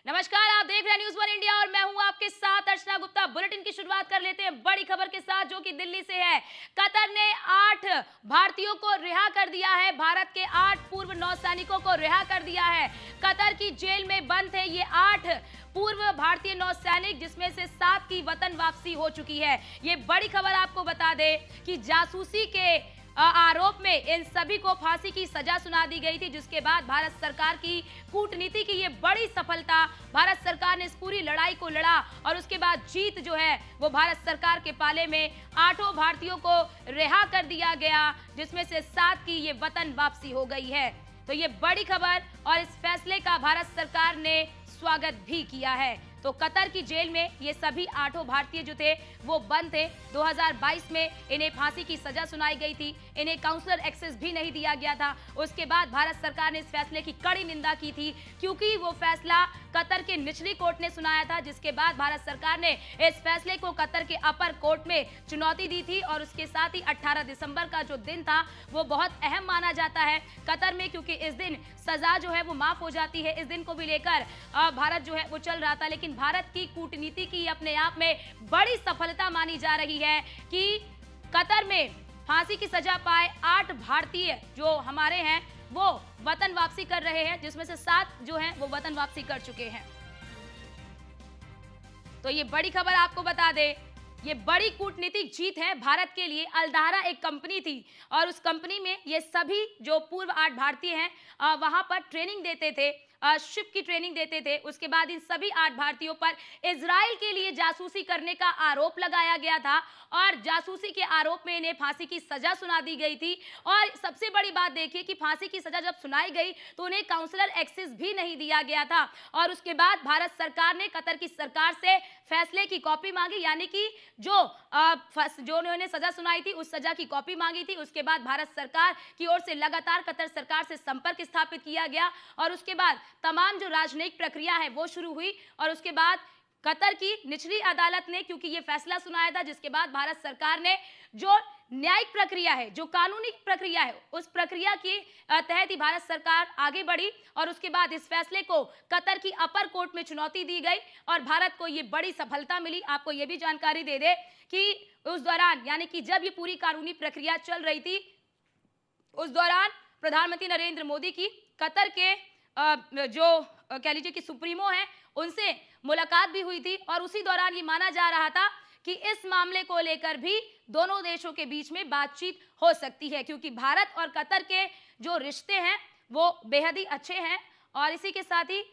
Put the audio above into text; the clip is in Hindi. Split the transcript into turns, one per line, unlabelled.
नमस्कार, आप देख रहे हैं न्यूज़ वन इंडिया और मैं हूं आपके साथ अर्चना गुप्ता। बुलेटिन की शुरुआत कर लेते हैं बड़ी खबर के साथ, जो कि दिल्ली से है। कतर ने 8 भारतीयों को रिहा कर दिया है। भारत के 8 पूर्व नौसैनिकों को रिहा कर दिया है। कतर की जेल में बंद थे ये 8 पूर्व भारतीय नौसैनिक, जिसमें से 7 की वतन वापसी हो चुकी है। ये बड़ी खबर आपको बता दे कि जासूसी के आरोप में इन सभी को फांसी की सजा सुना दी गई थी, जिसके बाद भारत सरकार की कूटनीति की ये बड़ी सफलता, भारत सरकार ने इस पूरी लड़ाई को लड़ा और उसके बाद जीत जो है वो भारत सरकार के पाले में 8 भारतीयों को रिहा कर दिया गया, जिसमें से 7 की ये वतन वापसी हो गई है। तो ये बड़ी खबर और इस फैसले का भारत सरकार ने स्वागत भी किया है। तो कतर की जेल में ये सभी 8 भारतीय जो थे वो बंद थे। 2022 में इन्हें फांसी की सजा सुनाई गई थी। इन्हें काउंसलर एक्सेस भी नहीं दिया गया था। उसके बाद भारत सरकार ने इस फैसले की कड़ी निंदा की थी, क्योंकि वो फैसला कतर के निचली कोर्ट ने सुनाया था, जिसके बाद भारत सरकार ने इस फैसले को कतर के अपर कोर्ट में चुनौती दी थी। और उसके साथ ही 18 दिसंबर का जो दिन था वो बहुत अहम माना जाता है कतर में, क्योंकि इस दिन सजा जो है वो माफ हो जाती है। इस दिन को भी लेकर भारत जो है वो चल रहा था, लेकिन भारत की कूटनीति की अपने आप में बड़ी सफलता मानी जा रही है कि कतर में फांसी की सजा पाए 8 भारतीय जो हमारे हैं वो वतन वापसी कर रहे हैं, जिसमें से 7 जो हैं वो वतन वापसी कर चुके हैं। तो ये बड़ी खबर आपको बता दे, ये बड़ी कूटनीतिक जीत है भारत के लिए। अल्दाहरा एक कंपनी थी और उस कंपनी में ये सभी जो पूर्व 8 भारतीय हैं वहां पर ट्रेनिंग देते थे, शिप की ट्रेनिंग देते थे। उसके बाद इन सभी 8 भारतीयों पर इजराइल के लिए जासूसी करने का आरोप लगाया गया था और जासूसी के आरोप में इन्हें फांसी की सजा सुना दी गई थी। और सबसे बड़ी बात देखिए कि फांसी की सजा जब सुनाई गई तो उन्हें काउंसलर एक्सेस भी नहीं दिया गया था। और उसके बाद भारत सरकार ने कतर की सरकार से फैसले की कॉपी मांगी, यानी कि जो उन्होंने सजा सुनाई थी उस सजा की कॉपी मांगी थी। उसके बाद भारत सरकार की ओर से लगातार कतर सरकार से संपर्क स्थापित किया गया और उसके बाद तमाम जो राजनयिक प्रक्रिया है वो शुरू हुई। और उसके बाद कतर की निचली अदालत ने क्योंकि ये फैसला सुनाया था, जिसके बाद भारत सरकार ने जो न्यायिक प्रक्रिया है, जो कानूनी प्रक्रिया है, उस प्रक्रिया के तहत ही भारत सरकार आगे बढ़ी। और उसके बाद इस फैसले को कतर की अपर कोर्ट में चुनौती दी गई और भारत को ये बड़ी सफलता मिली। आपको ये भी जानकारी दे दे कि उस दौरान, यानी कि जब ये पूरी कानूनी प्रक्रिया चल रही थी, उस दौरान प्रधानमंत्री नरेंद्र मोदी की कतर के जो कह लीजिए कि सुप्रीमो हैं उनसे मुलाकात भी हुई थी। और उसी दौरान ये माना जा रहा था कि इस मामले को लेकर भी दोनों देशों के बीच में बातचीत हो सकती है, क्योंकि भारत और कतर के जो रिश्ते हैं वो बेहद ही अच्छे हैं। और इसी के साथ ही